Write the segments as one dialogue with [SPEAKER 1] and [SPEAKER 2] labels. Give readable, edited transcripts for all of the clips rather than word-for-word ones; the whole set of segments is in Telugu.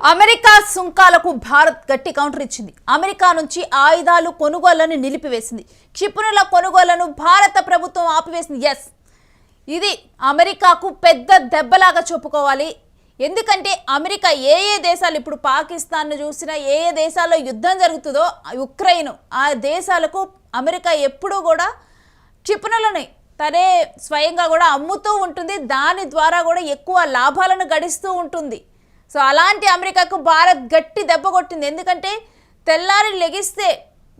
[SPEAKER 1] అమెరికా సుంకాలకు భారత్ గట్టి కౌంటర్ ఇచ్చింది. అమెరికా నుంచి ఆయుధాలు కొనుగోళ్లను నిలిపివేసింది. క్షిపణుల కొనుగోళ్లను భారత ప్రభుత్వం ఆపివేసింది. ఇది అమెరికాకు పెద్ద దెబ్బలాగా చెప్పుకోవాలి. ఎందుకంటే అమెరికా ఏ దేశాలు ఇప్పుడు పాకిస్తాన్ను చూసినా ఏ దేశాల్లో యుద్ధం జరుగుతుందో ఉక్రెయిన్ ఆ దేశాలకు అమెరికా ఎప్పుడూ కూడా క్షిపణులని తనే స్వయంగా కూడా అమ్ముతూ ఉంటుంది. దాని ద్వారా కూడా ఎక్కువ లాభాలను గడిస్తూ ఉంటుంది. సో అలాంటి అమెరికాకు భారత్ గట్టి దెబ్బ కొట్టింది. ఎందుకంటే తెల్లారి లెగిస్తే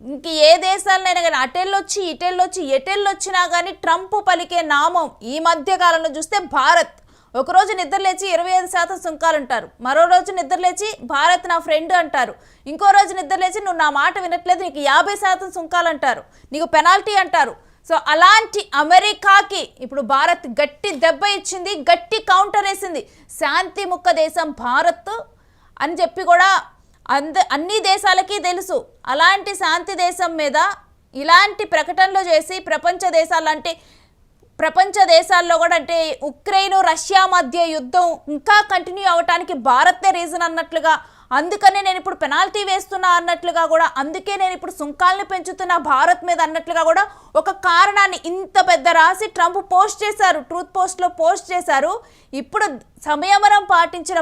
[SPEAKER 1] ఇంక ఏ దేశాలనైనా కానీ అటెళ్ళొచ్చి ఇటెళ్ళొచ్చి ఎటెళ్ళొచ్చినా కానీ ట్రంప్ పలికే నామం ఈ మధ్య కాలంలో చూస్తే భారత్. ఒకరోజు నిద్రలేచి 25% సుంకాలు అంటారు, మరో రోజు నిద్రలేచి భారత్ నా ఫ్రెండ్ అంటారు, ఇంకో రోజు నిద్రలేచి నువ్వు నా మాట వినట్లేదు నీకు 50% సుంకాలు అంటారు, నీకు పెనాల్టీ అంటారు. సో అలాంటి అమెరికాకి ఇప్పుడు భారత్ గట్టి దెబ్బ ఇచ్చింది, గట్టి కౌంటర్ వేసింది. శాంతి ముక్క దేశం భారత్ అని చెప్పి కూడా అన్ని దేశాలకి తెలుసు. అలాంటి శాంతి దేశం మీద ఇలాంటి ప్రకటనలు చేసి ప్రపంచ దేశాల్లో కూడా అంటే ఉక్రెయిన్ రష్యా మధ్య యుద్ధం ఇంకా కంటిన్యూ అవ్వటానికి భారతే రీజన్ అన్నట్లుగా, అందుకనే నేను ఇప్పుడు పెనాల్టీ వేస్తున్నా అన్నట్లుగా కూడా, అందుకే నేను ఇప్పుడు సుంకాలను పెంచుతున్నా భారత్ మీద అన్నట్లుగా కూడా ఒక కారణాన్ని ఇంత పెద్ద రాసి ట్రంప్ పోస్ట్ చేశారు, ట్రూత్ పోస్ట్లో పోస్ట్ చేశారు. ఇప్పుడు సంయమనం పాటించిన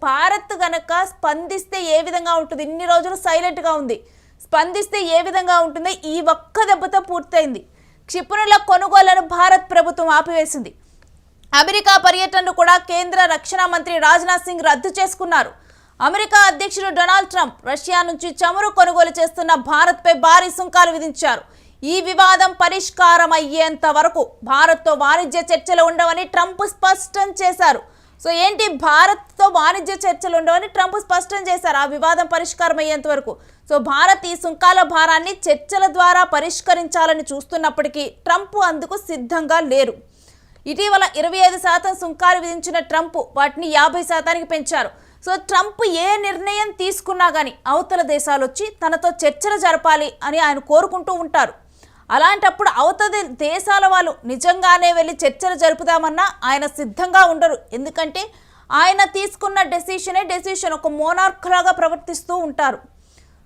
[SPEAKER 1] భారత్ గనక స్పందిస్తే ఏ విధంగా ఉంటుంది? ఇన్ని రోజులు సైలెంట్గా ఉంది, స్పందిస్తే ఏ విధంగా ఉంటుంది? ఈ ఒక్క దెబ్బతో పూర్తయింది. క్షిపణుల కొనుగోళ్లను భారత్ ప్రభుత్వం ఆపివేసింది. అమెరికా పర్యటనను కూడా కేంద్ర రక్షణ మంత్రి రాజ్నాథ్ సింగ్ రద్దు చేసుకున్నారు. అమెరికా అధ్యక్షుడు డొనాల్డ్ ట్రంప్ రష్యా నుంచి చమురు కొనుగోలు చేస్తున్న భారత్పై భారీ సుంకాలు విధించారు. ఈ వివాదం పరిష్కారం అయ్యేంత వరకు భారత్తో వాణిజ్య చర్చలు ఉండవని ట్రంప్ స్పష్టం చేశారు. సో ఏంటి, భారత్తో వాణిజ్య చర్చలు ఉండవని ట్రంప్ స్పష్టం చేశారు ఆ వివాదం పరిష్కారం అయ్యేంత వరకు. సో భారత్ ఈ సుంకాల భారాన్ని చర్చల ద్వారా పరిష్కరించాలని చూస్తున్నప్పటికీ ట్రంప్ అందుకు సిద్ధంగా లేరు. ఇటీవల 25% సుంకాలు విధించిన ట్రంప్ వాటిని 50%కి పెంచారు. సో ట్రంప్ ఏ నిర్ణయం తీసుకున్నా కానీ అవతల దేశాలు వచ్చి తనతో చర్చలు జరపాలి అని ఆయన కోరుకుంటూ ఉంటారు. అలాంటప్పుడు అవతల దేశాల వాళ్ళు నిజంగానే వెళ్ళి చర్చలు జరుపుదామన్నా ఆయన సిద్ధంగా ఉండరు. ఎందుకంటే ఆయన తీసుకున్న డెసిషన్ ఒక మోనార్క్ లాగా ప్రవర్తిస్తూ ఉంటారు.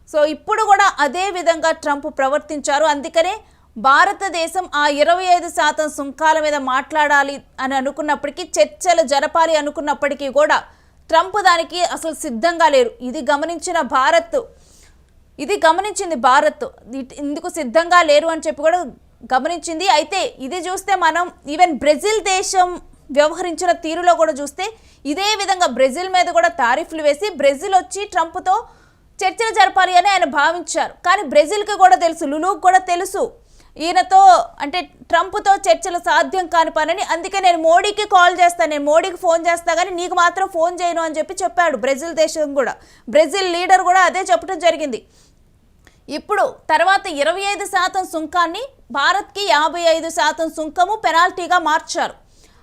[SPEAKER 1] సో ఇప్పుడు కూడా అదే విధంగా ట్రంప్ ప్రవర్తించారు. అందుకనే భారతదేశం ఆ 25% సుంకాల మీద మాట్లాడాలి అని అనుకున్నప్పటికీ, చర్చలు జరపాలి అనుకున్నప్పటికీ కూడా ట్రంప్ దానికి అసలు సిద్ధంగా లేరు. ఇది గమనించింది భారత్ ఇందుకు సిద్ధంగా లేరు అని చెప్పి కూడా గమనించింది. అయితే ఇది చూస్తే మనం ఈవెన్ బ్రెజిల్ దేశం వ్యవహరించిన తీరులో కూడా చూస్తే ఇదే విధంగా బ్రెజిల్ మీద కూడా తారీఫ్లు వేసి బ్రెజిల్ వచ్చి ట్రంప్తో చర్చలు జరపాలి అని ఆయన భావించారు. కానీ బ్రెజిల్కి కూడా తెలుసు, లులుకు కూడా తెలుసు ఈయనతో అంటే ట్రంప్తో చర్చలు సాధ్యం కాని పనని. అందుకే నేను మోడీకి కాల్ చేస్తాను, నేను మోడీకి ఫోన్ చేస్తా కానీ నీకు మాత్రం ఫోన్ చేయను అని చెప్పాడు బ్రెజిల్ దేశం కూడా. బ్రెజిల్ లీడర్ కూడా అదే చెప్పడం జరిగింది. ఇప్పుడు తర్వాత 25% సుంకాన్ని భారత్కి 55% సుంకము పెనాల్టీగా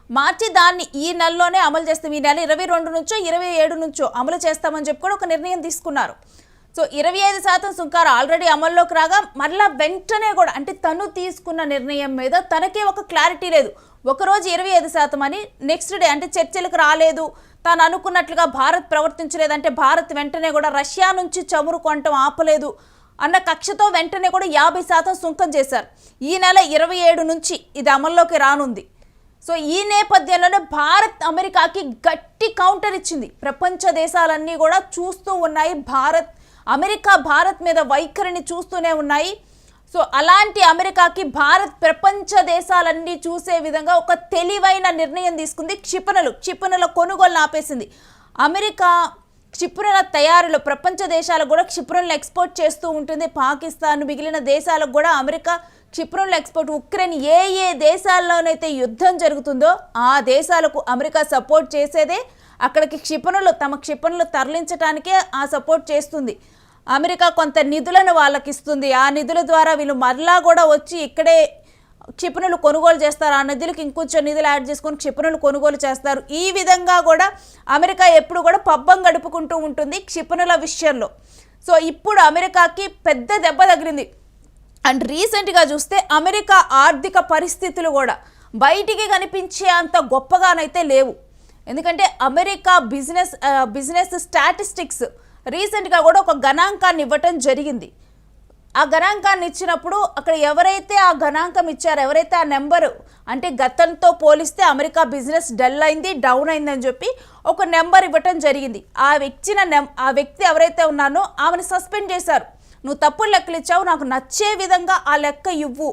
[SPEAKER 1] మార్చి దాన్ని ఈ నెలలోనే అమలు చేస్తాం. ఈ నెల 22 నుంచో 27 నుంచో అమలు చేస్తామని చెప్పి కూడా ఒక నిర్ణయం తీసుకున్నారు. సో 25% సుంకాలు ఆల్రెడీ అమల్లోకి రాగా మళ్ళీ వెంటనే కూడా అంటే తను తీసుకున్న నిర్ణయం మీద తనకే ఒక క్లారిటీ లేదు. ఒకరోజు 25% అని, నెక్స్ట్ డే అంటే చర్చలకు రాలేదు, తాను అనుకున్నట్లుగా భారత్ ప్రవర్తించలేదంటే భారత్ వెంటనే కూడా రష్యా నుంచి చమురు కొనటం ఆపలేదు అన్న కక్షతో వెంటనే కూడా 50% సుంకం చేశారు. ఈ నెల 27 నుంచి ఇది అమల్లోకి రానుంది. సో ఈ నేపథ్యంలోనే భారత్ అమెరికాకి గట్టి కౌంటర్ ఇచ్చింది. ప్రపంచ దేశాలన్నీ కూడా చూస్తూ ఉన్నాయి, అమెరికా భారత్ మీద వైఖరిని చూస్తూనే ఉన్నాయి. సో అలాంటి అమెరికాకి భారత్ ప్రపంచ దేశాలన్నీ చూసే విధంగా ఒక తెలివైన నిర్ణయం తీసుకుంది. క్షిపణుల కొనుగోలు ఆపేసింది. అమెరికా క్షిపణుల తయారీలో ప్రపంచ దేశాలకు కూడా క్షిపణులను ఎక్స్పోర్ట్ చేస్తూ ఉంటుంది. పాకిస్తాన్ మిగిలిన దేశాలకు కూడా అమెరికా క్షిపణుల ఎక్స్పోర్ట్. ఉక్రెయిన్ ఏ దేశాల్లోనైతే యుద్ధం జరుగుతుందో ఆ దేశాలకు అమెరికా సపోర్ట్ చేసేదే. అక్కడికి తమ క్షిపణులు తరలించడానికే ఆ సపోర్ట్ చేస్తుంది. అమెరికా కొంత నిధులను వాళ్ళకి ఇస్తుంది. ఆ నిధుల ద్వారా వీళ్ళు మరలా కూడా వచ్చి ఇక్కడే క్షిపణులు కొనుగోలు చేస్తారు. ఆ నిధులకు ఇంకొంచెం నిధులు యాడ్ చేసుకొని క్షిపణులు కొనుగోలు చేస్తారు. ఈ విధంగా కూడా అమెరికా ఎప్పుడు కూడా పబ్బం గడుపుకుంటూ ఉంటుంది క్షిపణుల విషయంలో. సో ఇప్పుడు అమెరికాకి పెద్ద దెబ్బ తగిలింది. అండ్ రీసెంట్గా చూస్తే అమెరికా ఆర్థిక పరిస్థితులు కూడా బయటికి కనిపించే అంత గొప్పగానైతే లేవు. ఎందుకంటే అమెరికా బిజినెస్ స్టాటిస్టిక్స్ రీసెంట్గా కూడా ఒక గణాంకాన్ని ఇవ్వటం జరిగింది. ఆ గణాంకాన్ని ఇచ్చినప్పుడు అక్కడ ఎవరైతే ఆ గణాంకం ఇచ్చారో, ఎవరైతే ఆ నెంబరు అంటే గతంతో పోలిస్తే అమెరికా బిజినెస్ డల్ అయింది, డౌన్ అయిందని చెప్పి ఒక నెంబర్ ఇవ్వటం జరిగింది. ఆ వ్యక్తి ఎవరైతే ఉన్నారో ఆమెను సస్పెండ్ చేశారు. నువ్వు తప్పుడు లెక్కలు ఇచ్చావు, నాకు నచ్చే విధంగా ఆ లెక్క ఇవ్వు,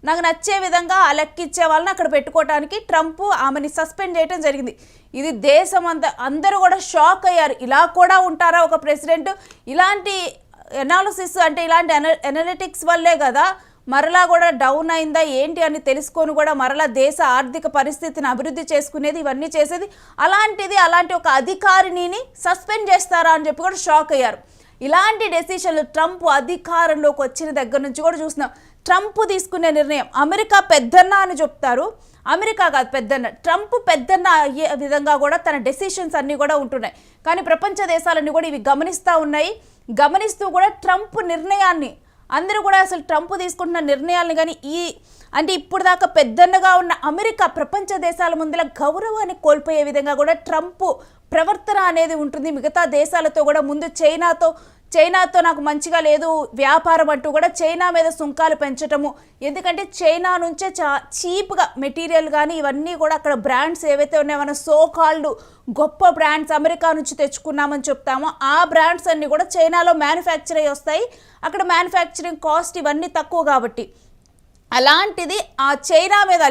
[SPEAKER 1] నాకు నచ్చే విధంగా ఆ లెక్క ఇచ్చే వాళ్ళని అక్కడ పెట్టుకోవడానికి ట్రంప్ ఆమెని సస్పెండ్ చేయడం జరిగింది. ఇది దేశం అందరూ కూడా షాక్ అయ్యారు. ఇలా కూడా ఉంటారా ఒక ప్రెసిడెంట్? ఇలాంటి ఎనాలిసిస్ అంటే ఇలాంటి ఎనలిటిక్స్ వల్లే కదా మరలా కూడా డౌన్ అయిందా ఏంటి అని తెలుసుకొని కూడా మరలా దేశ ఆర్థిక పరిస్థితిని అభివృద్ధి చేసుకునేది, ఇవన్నీ చేసేది. అలాంటి ఒక అధికారిని సస్పెండ్ చేస్తారా అని చెప్పి కూడా షాక్ అయ్యారు. ఇలాంటి డెసిషన్లు ట్రంప్ అధికారంలోకి వచ్చిన దగ్గర నుంచి కూడా చూస్తున్నాం. ట్రంప్ తీసుకునే నిర్ణయం, అమెరికా పెద్దన్న అని చెప్తారు, అమెరికా కాదు పెద్దన్న, ట్రంప్ పెద్దన్న అయ్యే విధంగా కూడా తన డెసిషన్స్ అన్నీ కూడా ఉంటున్నాయి. కానీ ప్రపంచ దేశాలన్నీ కూడా ఇవి గమనిస్తూ ఉన్నాయి. గమనిస్తూ కూడా ట్రంప్ నిర్ణయాన్ని అందరూ కూడా అసలు ట్రంప్ తీసుకుంటున్న నిర్ణయాలను కానీ అంటే ఇప్పుడు దాకా పెద్దన్నగా ఉన్న అమెరికా ప్రపంచ దేశాల ముందర గౌరవాన్ని కోల్పోయే విధంగా కూడా ట్రంప్ ప్రవర్తన అనేది ఉంటుంది. మిగతా దేశాలతో కూడా ముందు చైనాతో నాకు మంచిగా లేదు వ్యాపారం అంటూ కూడా చైనా మీద సుంకాలు పెంచటము. ఎందుకంటే చైనా నుంచే చీప్గా మెటీరియల్ కానీ ఇవన్నీ కూడా అక్కడ బ్రాండ్స్ ఏవైతే ఉన్నాయో మనం సో కాల్డ్ గొప్ప బ్రాండ్స్ అమెరికా నుంచి తెచ్చుకున్నామని చెప్తామో ఆ బ్రాండ్స్ అన్నీ కూడా చైనాలో మ్యానుఫ్యాక్చర్ అయ్యి వస్తాయి. అక్కడ మ్యానుఫ్యాక్చరింగ్ కాస్ట్ ఇవన్నీ తక్కువ కాబట్టి అలాంటిది ఆ చైనా మీద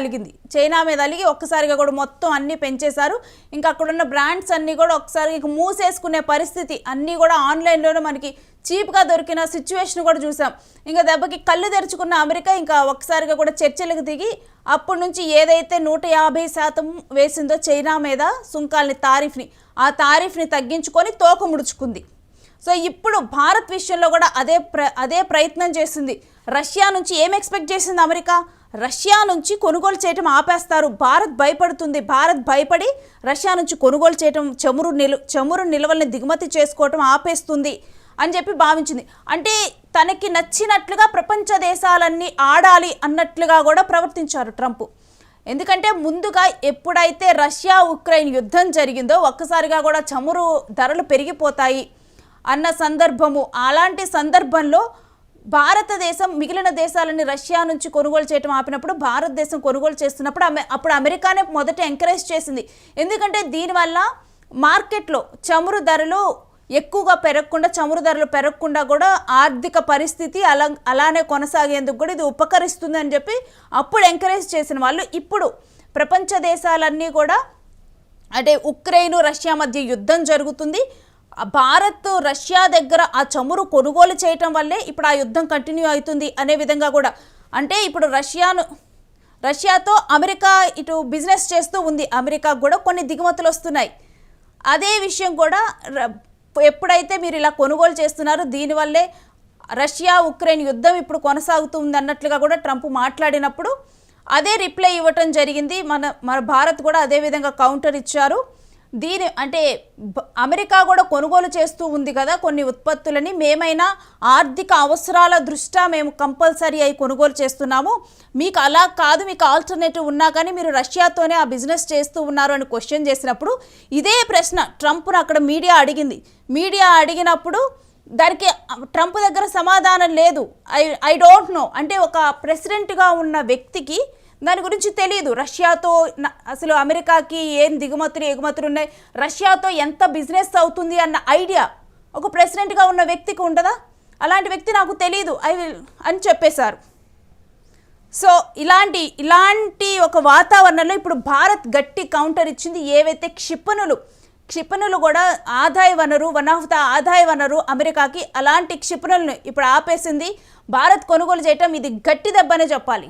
[SPEAKER 1] అలిగి ఒక్కసారిగా కూడా మొత్తం అన్నీ పెంచేశారు. ఇంకా అక్కడున్న బ్రాండ్స్ అన్నీ కూడా ఒకసారి మూసేసుకునే పరిస్థితి, అన్నీ కూడా ఆన్లైన్లోనే మనకి చీప్గా దొరికిన సిచ్యువేషన్ కూడా చూసాం. ఇంకా దెబ్బకి కళ్ళు తెరుచుకున్న అమెరికా ఇంకా ఒక్కసారిగా కూడా చర్చలకు దిగి అప్పటి నుంచి ఏదైతే 150% వేసిందో చైనా మీద సుంకాల్ని, ఆ తారీఫ్ని తగ్గించుకొని తోక ముడుచుకుంది. సో ఇప్పుడు భారత్ విషయంలో కూడా అదే ప్రయత్నం చేసింది. రష్యా నుంచి ఏం ఎక్స్పెక్ట్ చేసింది అమెరికా? రష్యా నుంచి కొనుగోలు చేయటం ఆపేస్తారు, భారత్ భయపడుతుంది, భారత్ భయపడి రష్యా నుంచి కొనుగోలు చేయటం, చమురు నిల్వల్ని దిగుమతి చేసుకోవటం ఆపేస్తుంది అని చెప్పి భావించింది. అంటే తనకి నచ్చినట్లుగా ప్రపంచ దేశాలన్నీ ఆడాలి అన్నట్లుగా కూడా ప్రవర్తించారు ట్రంప్. ఎందుకంటే ముందుగా ఎప్పుడైతే రష్యా ఉక్రెయిన్ యుద్ధం జరిగిందో ఒక్కసారిగా కూడా చమురు ధరలు పెరిగిపోతాయి అన్న సందర్భము, అలాంటి సందర్భంలో భారతదేశం మిగిలిన దేశాలని రష్యా నుంచి కొనుగోలు చేయడం ఆపినప్పుడు భారతదేశం కొనుగోలు చేస్తున్నప్పుడు అప్పుడు అమెరికానే మొదట ఎంకరేజ్ చేసింది. ఎందుకంటే దీనివల్ల మార్కెట్లో చమురు ధరలు పెరగకుండా కూడా ఆర్థిక పరిస్థితి అలానే కొనసాగేందుకు కూడా ఇది ఉపకరిస్తుంది అని చెప్పి అప్పుడు ఎంకరేజ్ చేసిన వాళ్ళు ఇప్పుడు ప్రపంచ దేశాలన్నీ కూడా అంటే ఉక్రెయిన్ రష్యా మధ్య యుద్ధం జరుగుతుంది. భారత్ రష్యా దగ్గర ఆ చమురు కొనుగోలు చేయటం వల్లే ఇప్పుడు ఆ యుద్ధం కంటిన్యూ అవుతుంది అనే విధంగా కూడా, అంటే ఇప్పుడు రష్యాతో అమెరికా ఇటు బిజినెస్ చేస్తూ ఉంది, అమెరికాకు కూడా కొన్ని దిగుమతులు వస్తున్నాయి. అదే విషయం కూడా ఎప్పుడైతే మీరు ఇలా కొనుగోలు చేస్తున్నారో దీనివల్లే రష్యా ఉక్రెయిన్ యుద్ధం ఇప్పుడు కొనసాగుతుంది అన్నట్లుగా కూడా ట్రంప్ మాట్లాడినప్పుడు అదే రిప్లై ఇవ్వటం జరిగింది. మన భారత్ కూడా అదే విధంగా కౌంటర్ ఇచ్చారు. అంటే అమెరికా కూడా కొనుగోలు చేస్తూ ఉంది కదా కొన్ని ఉత్పత్తులని, మేమైనా ఆర్థిక అవసరాల దృష్ట్యా మేము కంపల్సరీ అయి కొనుగోలు చేస్తున్నాము, మీకు అలా కాదు, మీకు ఆల్టర్నేటివ్ ఉన్నా కానీ మీరు రష్యాతోనే ఆ బిజినెస్ చేస్తూ ఉన్నారు అని క్వశ్చన్ చేసినప్పుడు ఇదే ప్రశ్న ట్రంప్ను అక్కడ మీడియా అడిగినప్పుడు దానికి ట్రంప్ దగ్గర సమాధానం లేదు. ఐ డోంట్ నో, అంటే ఒక ప్రెసిడెంట్గా ఉన్న వ్యక్తికి దాని గురించి తెలియదు. రష్యాతో అసలు అమెరికాకి ఏం ఎగుమతులు ఉన్నాయి, రష్యాతో ఎంత బిజినెస్ అవుతుంది అన్న ఐడియా ఒక ప్రెసిడెంట్గా ఉన్న వ్యక్తికి ఉండదా? అలాంటి వ్యక్తి నాకు తెలియదు అని చెప్పేశారు. సో ఇలాంటి ఒక వాతావరణంలో ఇప్పుడు భారత్ గట్టి కౌంటర్ ఇచ్చింది. ఏవైతే క్షిపణులు కూడా వన్ ఆఫ్ ద ఆదాయ వనరు అమెరికాకి, అలాంటి క్షిపణులను ఇప్పుడు ఆపేసింది. భారత్ కొనుగోలు చేయటం ఇది గట్టి దెబ్బనే చెప్పాలి.